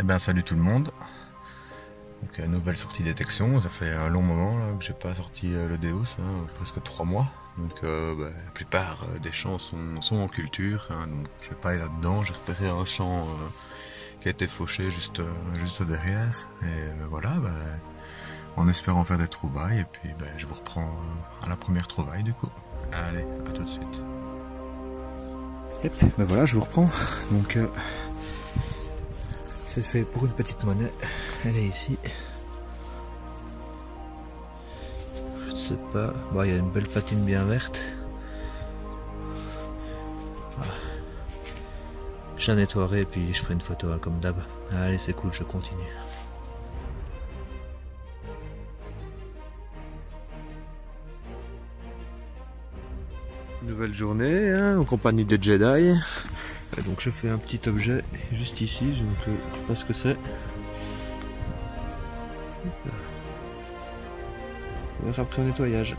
Eh ben salut tout le monde. Donc nouvelle sortie détection, ça fait un long moment là, que j'ai pas sorti le Deus, presque 3 mois. Donc la plupart des champs sont en culture, donc je vais pas aller là-dedans. J'ai repéré un champ qui a été fauché juste derrière. Et voilà, en espérant faire des trouvailles. Et puis je vous reprends à la première trouvaille du coup. Allez, à tout de suite. Yep, voilà, je vous reprends. Donc c'est fait pour une petite monnaie. Elle est ici. Je ne sais pas. Bon, il y a une belle patine bien verte. Voilà. Je la nettoierai et puis je ferai une photo comme d'hab. Allez, c'est cool, je continue. Nouvelle journée en compagnie de Jedi. Et donc je fais un petit objet juste ici, je ne sais pas ce que c'est. On verra après au nettoyage.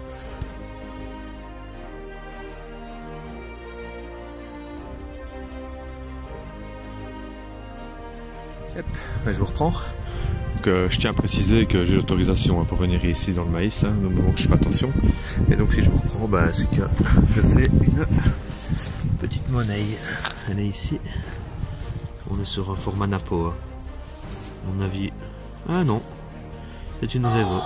Yep. Je vous reprends. Donc, je tiens à préciser que j'ai l'autorisation pour venir ici dans le maïs, du moment que je fais attention. Et donc si je vous reprends, c'est que je fais une petite monnaie. Elle est ici. On est sur un format Napo. À mon avis. Ah non. C'est une Revo.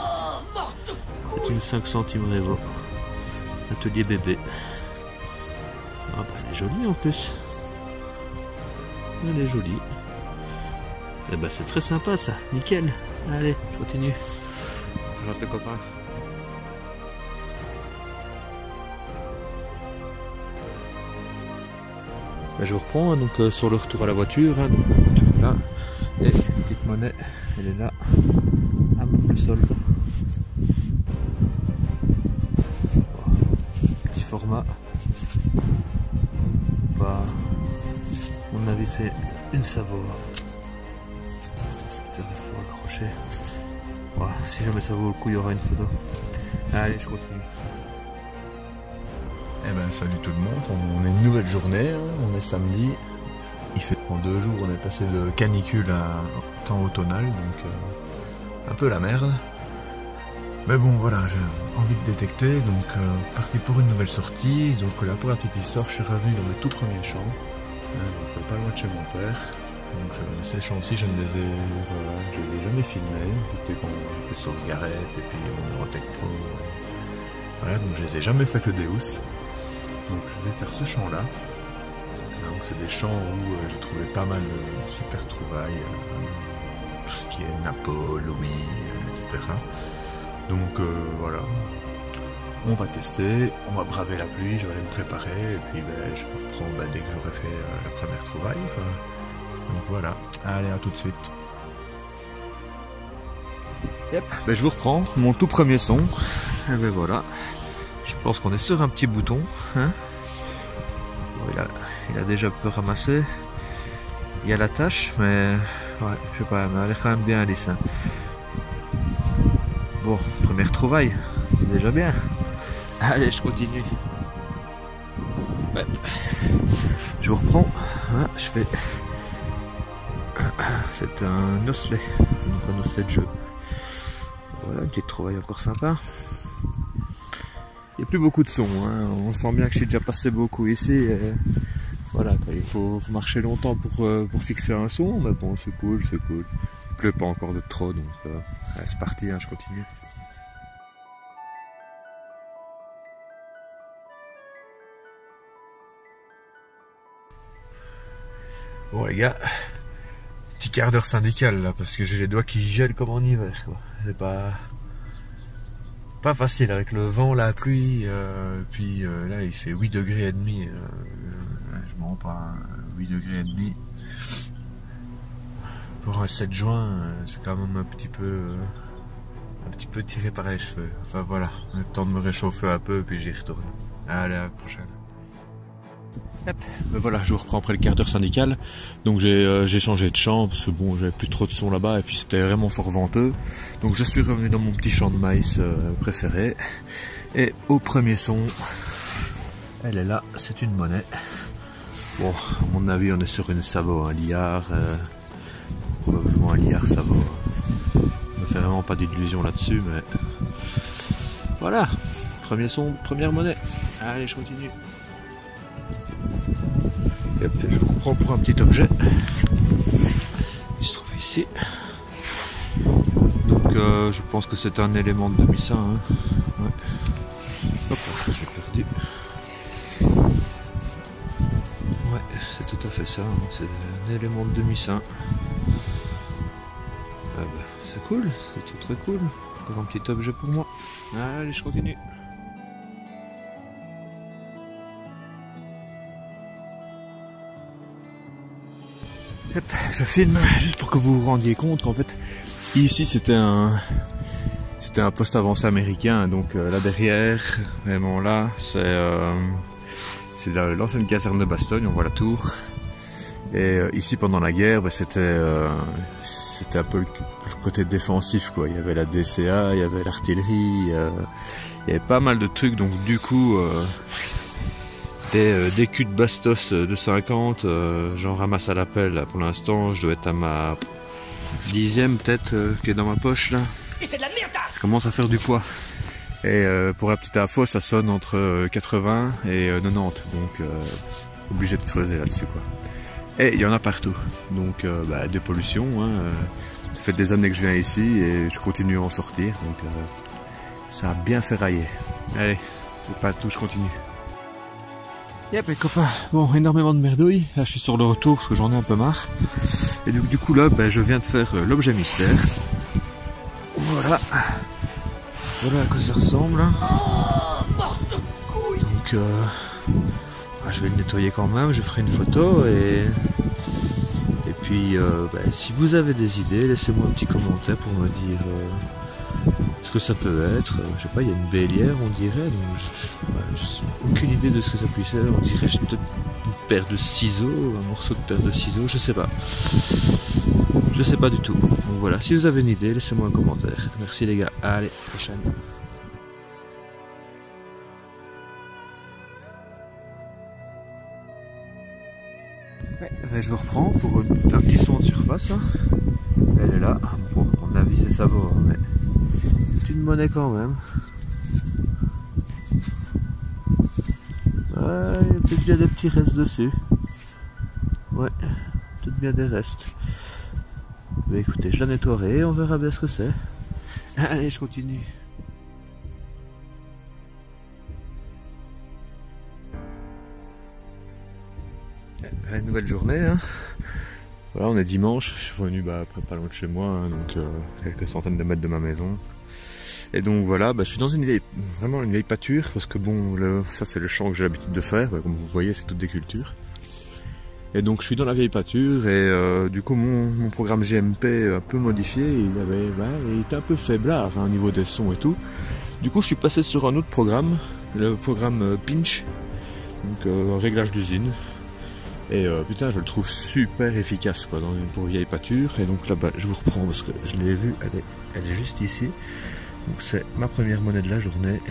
C'est une 5 centimes Revo. Atelier bébé. Ah elle est jolie en plus. Elle est jolie. Et c'est très sympa ça. Nickel. Allez, je continue. Je rentre le copain. Je reprends donc sur le retour à la voiture, donc la voiture est là, et une petite monnaie, elle est là, le sol. Petit format. À mon avis c'est une Savo. Il faut accrocher. Si jamais ça vaut le coup, il y aura une photo. Allez, je continue. Salut tout le monde, on est une nouvelle journée, on est samedi. Il fait en 2 jours, on est passé de canicule à temps automnal, donc un peu la merde. Mais bon voilà, j'ai envie de détecter, donc parti pour une nouvelle sortie. Donc là pour la petite histoire, je suis revenu dans mes tout premiers champs, donc pas loin de chez mon père. Donc ces champs-ci, je ne les ai jamais filmés, c'était quand j'étais sur Garrett et puis mon Eurotech Pro. Voilà, donc je les ai jamais fait que Deus. Donc je vais faire ce champ là. Donc c'est des champs où j'ai trouvé pas mal de super trouvailles, tout ce qui est Napo, Louis, etc. Donc voilà, on va tester, on va braver la pluie, je vais aller me préparer et puis je vous reprends dès que j'aurai fait la première trouvaille. Donc voilà, allez à tout de suite. Yep. Je vous reprends mon tout premier son. Et voilà. Je pense qu'on est sur un petit bouton. Il a déjà un peu ramassé. Il y a la tâche, mais je sais pas, mais elle est quand même bien lisse. Bon, première trouvaille, c'est déjà bien. Allez, je continue. Je vous reprends. Je fais. C'est un osselet, donc un osselet de jeu. Voilà, une petite trouvaille encore sympa. Il n'y a plus beaucoup de son, on sent bien que je suis déjà passé beaucoup ici. Et voilà, il faut marcher longtemps pour fixer un son, mais bon, c'est cool, c'est cool. Il pleut pas encore de trop, donc c'est parti, je continue. Bon les gars, petit quart d'heure syndical là, parce que j'ai les doigts qui gèlent comme en hiver, quoi. C'est pas facile avec le vent, la pluie, puis là il fait 8 degrés et demi, je m'en rends pas, 8 degrés et demi. Pour un 7 juin, c'est quand même un petit peu tiré par les cheveux. Enfin voilà, le temps de me réchauffer un peu, puis j'y retourne. Allez, à la prochaine. Voilà, je vous reprends après le quart d'heure syndical. Donc j'ai changé de champ parce que bon, j'avais plus trop de son là-bas et puis c'était vraiment fort venteux. Donc je suis revenu dans mon petit champ de maïs préféré. Et au premier son, elle est là, c'est une monnaie. Bon, à mon avis, on est sur une Savo, un liard. probablement un liard, ça va. Je me fais vraiment pas d'illusions là-dessus, mais voilà. Premier son, première monnaie. Allez, je continue. Et hop, je vous reprends pour un petit objet. Il se trouve ici. Donc je pense que c'est un élément de demi-saint. Hein. Ouais. Hop, je l'ai perdu. Ouais, c'est tout à fait ça. Hein. C'est un élément de demi-saint. Ah bah, c'est cool, c'est très cool. Encore un petit objet pour moi. Allez, je continue. Hop, je filme juste pour que vous vous rendiez compte qu'en fait ici c'était un poste avancé américain, donc là derrière, vraiment là, c'est l'ancienne caserne de Bastogne, on voit la tour. Et ici pendant la guerre, bah, c'était un peu le côté défensif quoi. Il y avait la DCA, il y avait l'artillerie, il y avait pas mal de trucs, donc du coup des culs de bastos de 50, j'en ramasse à l'appel pour l'instant, je dois être à ma 10e peut-être qui est dans ma poche là. Et c'est de la merdasse. Ça commence à faire du poids. Et pour la petite info, ça sonne entre 80 et 90, donc obligé de creuser là-dessus quoi. Et il y en a partout, donc bah, des pollutions, hein, ça fait des années que je viens ici et je continue à en sortir, donc ça a bien ferraillé. Allez, c'est pas tout, je continue. Yep les copains, bon, énormément de merdouilles, là je suis sur le retour parce que j'en ai un peu marre. Et donc du coup là, bah, je viens de faire l'objet mystère. Voilà. Voilà à quoi ça ressemble. Oh, morte couille. Donc bah, je vais le nettoyer quand même, je ferai une photo et puis bah, si vous avez des idées, laissez-moi un petit commentaire pour me dire ce que ça peut être. Je sais pas, il y a une bélière on dirait, donc j'ai aucune idée de ce que ça puisse être. On dirait peut-être une paire de ciseaux, un morceau de paire de ciseaux, je sais pas. Je sais pas du tout. Donc voilà, si vous avez une idée, laissez-moi un commentaire. Merci les gars, allez, prochaine. Ouais, je vous reprends pour un petit son de surface. Hein. Elle est là. Bon, à mon avis, c'est Savoie, mais c'est une monnaie quand même. Ouais, il y a peut-être bien des petits restes dessus. Ouais, peut-être bien des restes. Mais écoutez, je la nettoierai et on verra bien ce que c'est. Allez, je continue. Une nouvelle journée, hein. Voilà, on est dimanche, je suis venu après pas loin de chez moi, hein, donc quelques centaines de mètres de ma maison. Et donc voilà, je suis dans vraiment une vieille pâture, parce que bon, ça c'est le champ que j'ai l'habitude de faire, comme vous voyez c'est toutes des cultures. Et donc je suis dans la vieille pâture et du coup mon programme GMP un peu modifié, il était un peu faiblard hein, au niveau des sons et tout. Du coup je suis passé sur un autre programme, le programme Pinch, donc réglage d'usine. Et putain, je le trouve super efficace quoi, pour vieille pâture. Et donc là-bas, je vous reprends parce que je l'ai vue, elle est juste ici. Donc c'est ma première monnaie de la journée.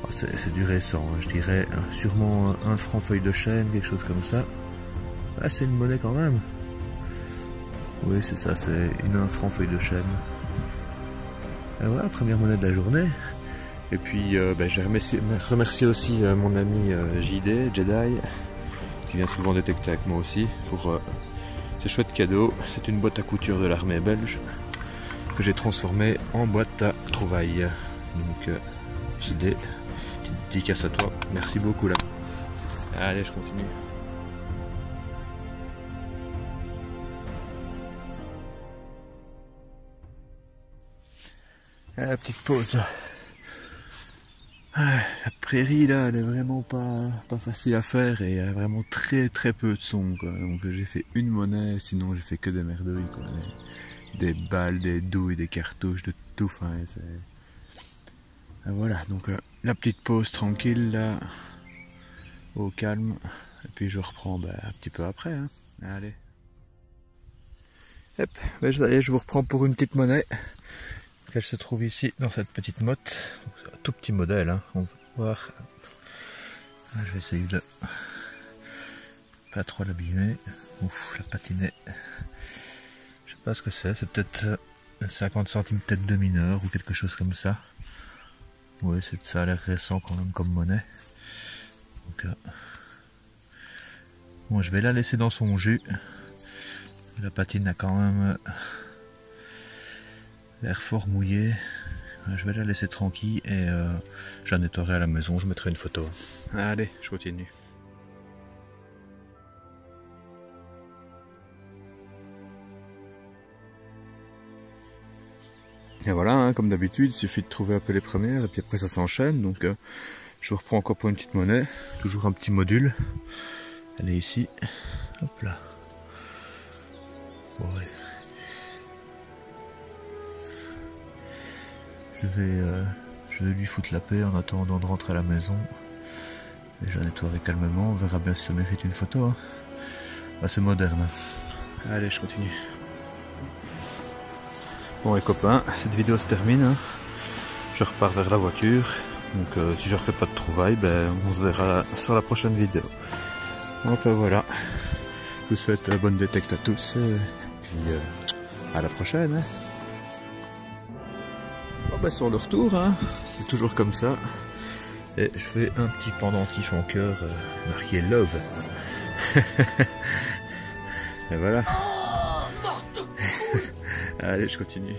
Oh, c'est du récent, hein, je dirais sûrement 1 franc feuille de chêne, quelque chose comme ça. Ah, c'est une monnaie quand même. Oui, c'est ça, c'est une 1 franc feuille de chêne. Et voilà, première monnaie de la journée. Et puis, j'ai remercié aussi mon ami JD, Jedi, qui vient souvent détecter avec moi aussi pour ce chouette cadeau. C'est une boîte à couture de l'armée belge que j'ai transformée en boîte à trouvailles. Donc JD, petite dédicace à toi, merci beaucoup là. Allez, je continue. La petite pause. La prairie là, elle est vraiment pas facile à faire et il y a vraiment très peu de son quoi. Donc j'ai fait une monnaie, sinon j'ai fait que des merdouilles quoi. Des balles, des douilles, des cartouches, de tout. Enfin, voilà, donc la petite pause tranquille là, au calme. Et puis je reprends un petit peu après. Hein. Allez. Hop, je vous reprends pour une petite monnaie. Elle se trouve ici dans cette petite motte. C'est un tout petit modèle, hein. On va voir. Je vais essayer de pas trop l'abîmer. Ouf, la patinée. sais pas ce que c'est peut-être 50 centimes tête de mineur ou quelque chose comme ça. Oui, ça a l'air récent quand même comme monnaie. Donc, bon, je vais la laisser dans son jus. La patine a quand même l'air fort mouillé. Je vais la laisser tranquille et je la nettoierai à la maison. Je mettrai une photo. Allez, je continue. Et voilà, hein, comme d'habitude, il suffit de trouver un peu les premières et puis après ça s'enchaîne. Donc je reprends encore pour une petite monnaie. Toujours un petit module. Elle est ici. Hop là. Ouais. Je vais lui foutre la paix en attendant de rentrer à la maison. Et je la nettoierai calmement. On verra bien si ça mérite une photo. Hein. Bah, c'est moderne. Allez, je continue. Bon les copains, cette vidéo se termine. Hein. Je repars vers la voiture. Donc si je refais pas de trouvailles, ben, on se verra sur la prochaine vidéo. Enfin voilà. Je vous souhaite bonne détecte à tous. Puis à la prochaine. Hein. Bon, ben, sur le retour, hein, c'est toujours comme ça. Et je fais un petit pendentif en cœur marqué Love. Et voilà. Allez, je continue.